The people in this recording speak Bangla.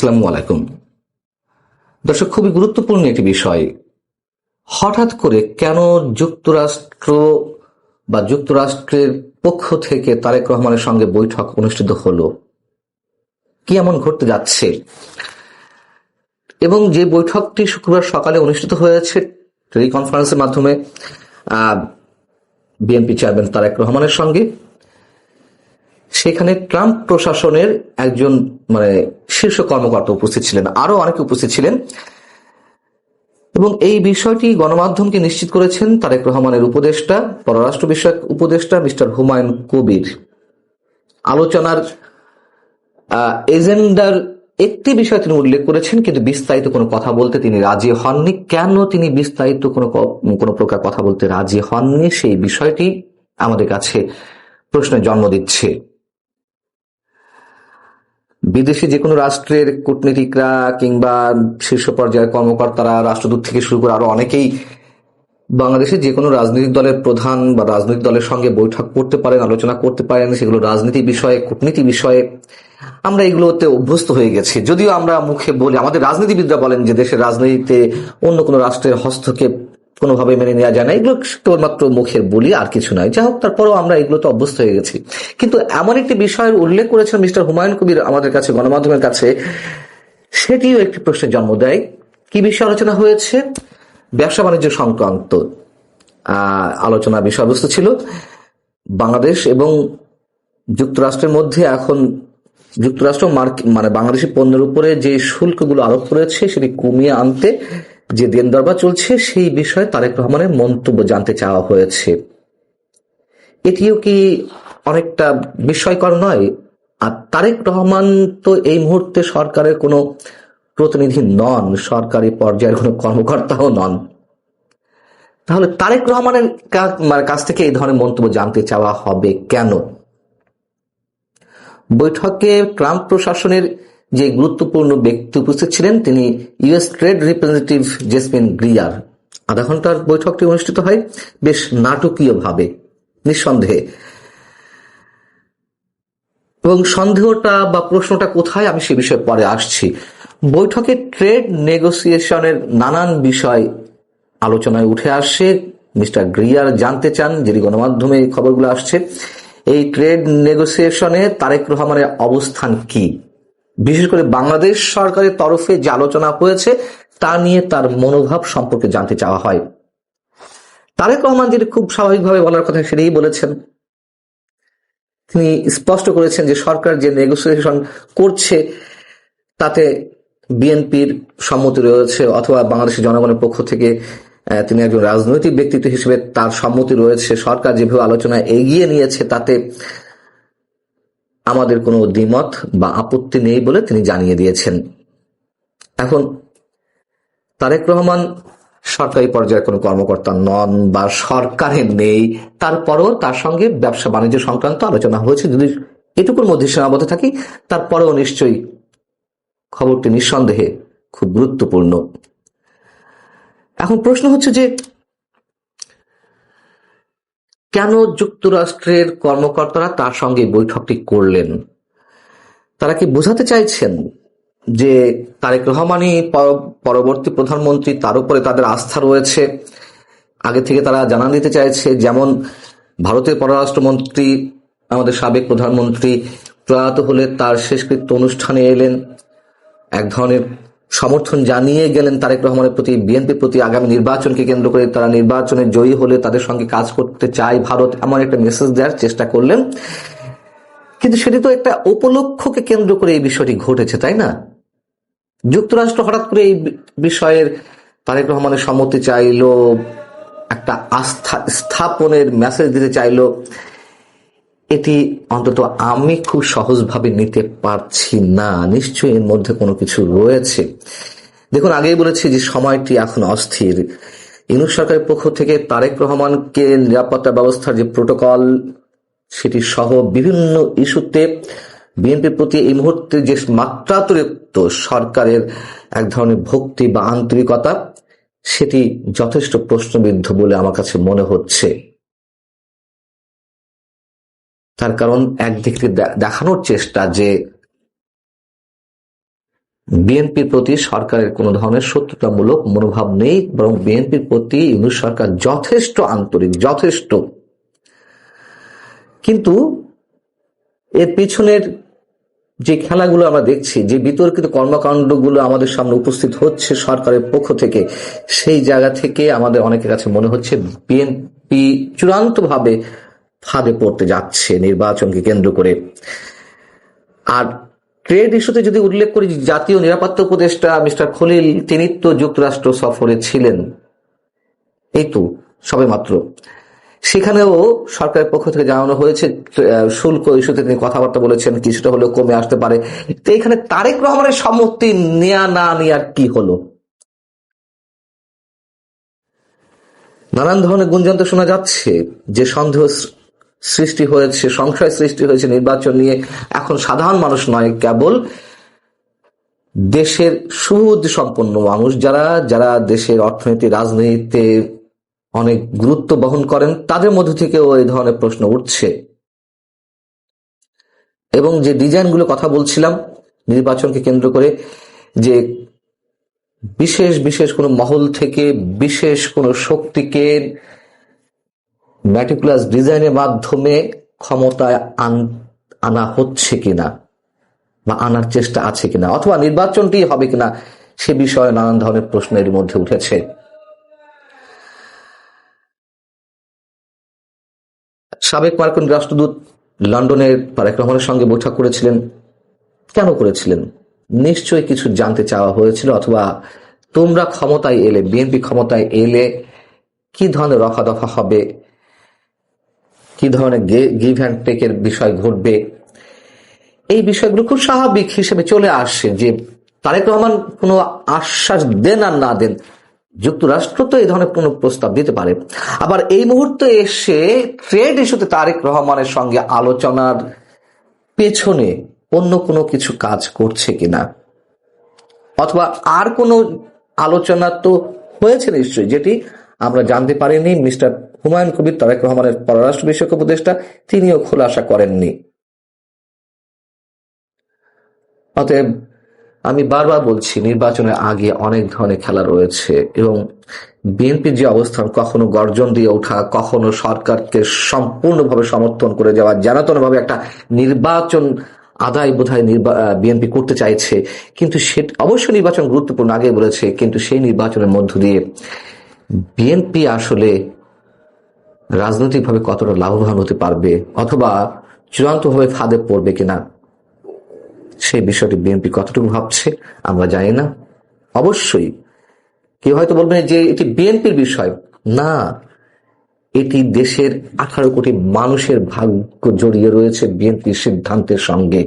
আসসালামু আলাইকুম। দর্শক, খুবই গুরুত্বপূর্ণ একটি বিষয়। হঠাৎ করে কেন যুক্তরাষ্ট্র বা যুক্তরাষ্ট্রের পক্ষ থেকে তারেক রহমানের সঙ্গে বৈঠক অনুষ্ঠিত হলো, কি এমন ঘটতে যাচ্ছে? এবং যে বৈঠকটি শুক্রবার সকালে অনুষ্ঠিত হয়েছে টেলিকনফারেন্সের মাধ্যমে বিএনপি চেয়ারম্যান তারেক রহমানের সঙ্গে, সেখানে ট্রাম্প প্রশাসনের একজন শীর্ষ কর্মকর্তা উপস্থিত ছিলেন, আরো অনেকে উপস্থিত ছিলেন। এবং এই বিষয়টি গণমাধ্যমকে নিশ্চিত করেছেন তারেক রহমানের উপদেষ্টা, পররাষ্ট্র বিষয়ক উপদেষ্টা মিস্টার হুমায়ুন কবির। আলোচনার এজেন্ডার একটি বিষয় তিনি উল্লেখ করেছেন, কিন্তু বিস্তারিত কোনো কথা বলতে তিনি রাজি হননি। কেন তিনি বিস্তারিত কোনো প্রকার কথা বলতে রাজি হননি, সেই বিষয়টি আমাদের কাছে প্রশ্নের জন্ম দিচ্ছে। বিদেশি যে কোনো রাষ্ট্রের কূটনীতিকরা কিংবা শীর্ষ পর্যায়ের কর্মকর্তারা, রাষ্ট্রদূত থেকে শুরু করে আরো অনেকেই বাংলাদেশে যে কোনো রাজনৈতিক দলের প্রধান বা রাজনৈতিক দলের সঙ্গে বৈঠক করতে পারেন, আলোচনা করতে পারেন, সেগুলো রাজনীতি বিষয়ে, কূটনীতি বিষয়ে। আমরা এগুলোতে অভ্যস্ত হয়ে গেছি। যদিও আমরা মুখে বলি, আমাদের রাজনীতিবিদরা বলেন যে দেশের রাজনীতিতে অন্য কোনো রাষ্ট্রের হস্তক্ষেপ কোনোভাবে মেনে নেওয়া যায় না, এগুলো কেবলমাত্র মুখের বলি, আর কিছু নয়। যাই হোক, তারপরেও আমরা এগুলোতে অভ্যস্ত হয়ে গেছি। কিন্তু এমন একটি বিষয়ের উল্লেখ করেছেন মিস্টার হুমায়ুন কবির আমাদের কাছে, গণমাধ্যমের কাছে, সেটিও একটি প্রশ্নের জন্ম দেয়। কি বিষয়ে আলোচনা হয়েছে? ব্যবসা বাণিজ্য সংক্রান্ত আলোচনা বিষয়বস্তু ছিল। বাংলাদেশ এবং যুক্তরাষ্ট্রের মধ্যে এখন যুক্তরাষ্ট্র বাংলাদেশি পণ্যের উপরে যে শুল্কগুলো আরোপ করেছে সেটি কমিয়ে আনতে যে দেন দরবার চলছে, সেই বিষয়ে তারেক রহমানের মন্তব্য জানতে চাওয়া হয়েছে। এটিও কি অনেকটা বিস্ময়কর নয়? আর তারেক রহমান তো এই মুহূর্তে সরকারের কোনো প্রতিনিধি নন, সরকারি পর্যায়ের কোনো কর্মকর্তাও নন। তাহলে তারেক রহমানের কাছ থেকে এই ধরনের মন্তব্য জানতে চাওয়া হবে কেন? বৈঠকে ট্রাম্প প্রশাসনের যে গুরুত্বপূর্ণ ব্যক্তি উপস্থিত ছিলেন, তিনি US trade representative jasmine Greer. আধা ঘন্টার বৈঠকটি অনুষ্ঠিত হয় বেশ নাটকীয় ভাবে, নিঃসন্দেহে। এবং সন্দেহটা বা প্রশ্নটা কোথায়, আমি সে বিষয়ে পরে আসছি। বৈঠকে ট্রেড নেগোসিয়েশনের নানান বিষয় আলোচনায় উঠে আসে। মিস্টার গ্রিয়ার জানতে চান, যেটি গণমাধ্যমে এই খবরগুলো আসছে, এই ট্রেড নেগোসিয়েশনে তারেক রহমানের অবস্থান কি, বিশেষ করে বাংলাদেশ সরকারের তরফে যে আলোচনা হয়েছে তা নিয়ে তার মনোভাব সম্পর্কে জানতে চাওয়া হয়। তারেক রহমান যেটি খুব স্বাভাবিকভাবে বলার কথা সেটাই বলেছেন। তিনি স্পষ্ট করেছেন যে সরকার যে নেগোসিয়েশন করছে তাতে বিএনপির সম্মতি রয়েছে, অথবা বাংলাদেশের জনগণের পক্ষ থেকে তিনি একজন রাজনৈতিক ব্যক্তিত্ব হিসেবে তার সম্মতি রয়েছে। সরকার যেভাবে আলোচনা এগিয়ে নিয়েছে তাতে আমাদের কোনো দ্বিমত বা আপত্তি নেই বলে তিনি জানিয়ে দিয়েছেন। এখন তারেক রহমান সরকারি পর্যায়ের কোনো কর্মকর্তা নন বা সরকারে নেই, তারপরও তার সঙ্গে ব্যবসা বাণিজ্য সংক্রান্ত আলোচনা হয়েছে। যদি এটুকুর মধ্যে সীমাবদ্ধ থাকি, তারপরেও নিশ্চয়ই খবরটি নিঃসন্দেহে খুব গুরুত্বপূর্ণ। এখন প্রশ্ন হচ্ছে যে কেন যুক্তরাষ্ট্রের কর্মকর্তারা তার সঙ্গে বৈঠকটি করলেন? তারা কি বোঝাতে চাইছেন যে তারেক রহমানই পরবর্তী প্রধানমন্ত্রী, তার উপরে তাদের আস্থা রয়েছে? আগে থেকে তারা জানান দিতে চাইছে, যেমন ভারতের পররাষ্ট্রমন্ত্রী, আমাদের সাবেক প্রধানমন্ত্রী প্রয়াত হলে তার শেষকৃত্য অনুষ্ঠানে এলেন, এক ধরনের সমর্থন জানিয়ে গেলেন তারেক রহমানের প্রতি, বিএনপির প্রতি। আগামী নির্বাচনকে কেন্দ্র করে তারা নির্বাচনে জয়ী হলে তাদের সঙ্গে কাজ করতে চায় ভারত, এমন একটা মেসেজ দেওয়ার চেষ্টা করলেন। কিন্তু সেটি তো একটা উপলক্ষকে কেন্দ্র করে এই বিষয়টি ঘটেছে, তাই না? যুক্তরাষ্ট্র হঠাৎ করে এই বিষয়ের তারেক রহমানের সম্মতি চাইল, একটা আস্থা স্থাপনের মেসেজ দিতে চাইল। এটি অন্তত আমি খুব সহজভাবে নিতে পারছি না। নিশ্চয়ই এর মধ্যে কোনো কিছু রয়েছে। দেখুন, আগেই বলেছি যে সময়টি এখন অস্থির। ইউনূস সরকারের পক্ষ থেকে তারেক রহমানকে নিরাপত্তা ব্যবস্থার যে প্রোটোকল, সেটি সহ বিভিন্ন ইস্যুতে বিএনপির প্রতি এই মুহূর্তে যে মাত্রাতিরিক্ত সরকারের এক ধরনের ভক্তি বা আন্তরিকতা, সেটি যথেষ্ট প্রশ্নবিদ্ধ বলে আমার কাছে মনে হচ্ছে। তার কারণ একদিকে দেখানোর চেষ্টা যে বিএনপির প্রতি সরকারের কোনো ধরনের শত্রুতামূলক মনোভাব নেই, বরং বিএনপির প্রতি ইউনূস সরকার যথেষ্ট আন্তরিক, যথেষ্ট। কিন্তু এর পিছনের যে খেলাগুলো আমরা দেখছি, যে বিতর্কিত কর্মকাণ্ডগুলো আমাদের সামনে উপস্থিত হচ্ছে সরকারের পক্ষ থেকে, সেই জায়গা থেকে আমাদের অনেকের কাছে মনে হচ্ছে বিএনপি চূড়ান্তভাবে ফাঁদে পড়তে যাচ্ছে নির্বাচনকে কেন্দ্র করে। আর ট্রেড ইস্যুতে যদি উল্লেখ করি, জাতীয় নিরাপত্তা উপদেষ্টা মিস্টার খলিল, তিনি তো যুক্তরাষ্ট্র সফরে ছিলেন এই তো সবে মাত্র। সেখানেও সরকারের পক্ষ থেকে জানানো হয়েছে শুল্ক ইস্যুতে তিনি কথাবার্তা বলেছেন, কিছুটা হলেও কমে আসতে পারে। তো এখানে তারেক রহমানের সম্মতি নেয়া না নেয়ার কি হলো? নানান ধরনের গুঞ্জন তো শোনা যাচ্ছে যে সন্দেহ সৃষ্টি হয়েছে, সংশয় সৃষ্টি হয়েছে নির্বাচন নিয়ে। এখন সাধারণ মানুষ নয়, কেবল দেশের সুবুদ্ধি সম্পন্ন মানুষ, যারা দেশের অর্থনীতি, রাজনীতিতে অনেক গুরুত্ব বহন করেন, তাদের মধ্য থেকেও এই ধরনের প্রশ্ন উঠছে। এবং যে ডিজাইনগুলো কথা বলছিলাম নির্বাচনকে কেন্দ্র করে, যে বিশেষ বিশেষ কোনো মহল থেকে বিশেষ কোনো শক্তিকে ম্যাটিকুলাস ডিজাইনের মাধ্যমে ক্ষমতায় আনা হচ্ছে কিনা, বা আনার চেষ্টা আছে কিনা, অথবা নির্বাচনটি হবে কিনা, সে বিষয়ে নানান ধরনের প্রশ্ন এর মধ্যে উঠেছে। সাবেক মার্কিন রাষ্ট্রদূত লন্ডনের তারেক রহমানের সঙ্গে বৈঠক করেছিলেন। কেন করেছিলেন? নিশ্চয়ই কিছু জানতে চাওয়া হয়েছিল, অথবা তোমরা ক্ষমতায় এলে, বিএনপি ক্ষমতায় এলে কি ধরনের রফা দফা হবে, কি ধরনের গিভ অ্যান্ড টেকের বিষয় ঘটবে, এই বিষয়গুলো খুব স্বাভাবিক হিসেবে চলে আসছে। যে তারেক রহমান কোনো আশ্বাস দেন আর না দেন, যুক্তরাষ্ট্র তো এই ধরনের কোনো প্রস্তাব দিতে পারে। আবার এই মুহূর্তে এসে ট্রেড ইস্যুতে তারেক রহমানের সঙ্গে আলোচনার পেছনে অন্য কোনো কিছু কাজ করছে কিনা, অথবা আর কোনো আলোচনা তো হয়েছে নিশ্চয়ই, যেটি আমরা জানতে পারিনি। মিস্টার হুমায়ুন কবির, তারেক রহমানের পররাষ্ট্র বিষয়ক উপদেষ্টা, তিনিও খোলাসা করেননি। অতএব আমি বারবার বলছি, নির্বাচনের আগে অনেক ধরনের খেলা রয়েছে, এবং বিএনপির যে অবস্থান, কখনো গর্জন দিয়ে ওঠা, কখনো সরকারকে সম্পূর্ণভাবে সমর্থন করে যাওয়া, জানাতনভাবে একটা নির্বাচন আদায় বোধহয় বিএনপি করতে চাইছে। কিন্তু সে অবশ্যই নির্বাচন গুরুত্বপূর্ণ, আগে বলেছে, কিন্তু সেই নির্বাচনের মধ্য দিয়ে বিএনপি আসলে রাজনৈতিকভাবে কতটা লাভবান হতে পারবে, অথবা চূড়ান্তভাবে ফাঁদে পড়বে কিনা, সেই বিষয়টি বিএনপি কতটুকু ভাবছে আমরা জানি না। অবশ্যই কেউ হয়তো বলবেন যে এটি বিএনপির বিষয়। না, এটি দেশের 18 কোটি মানুষের ভাগ্য জড়িয়ে রয়েছে বিএনপির সিদ্ধান্তের সঙ্গে।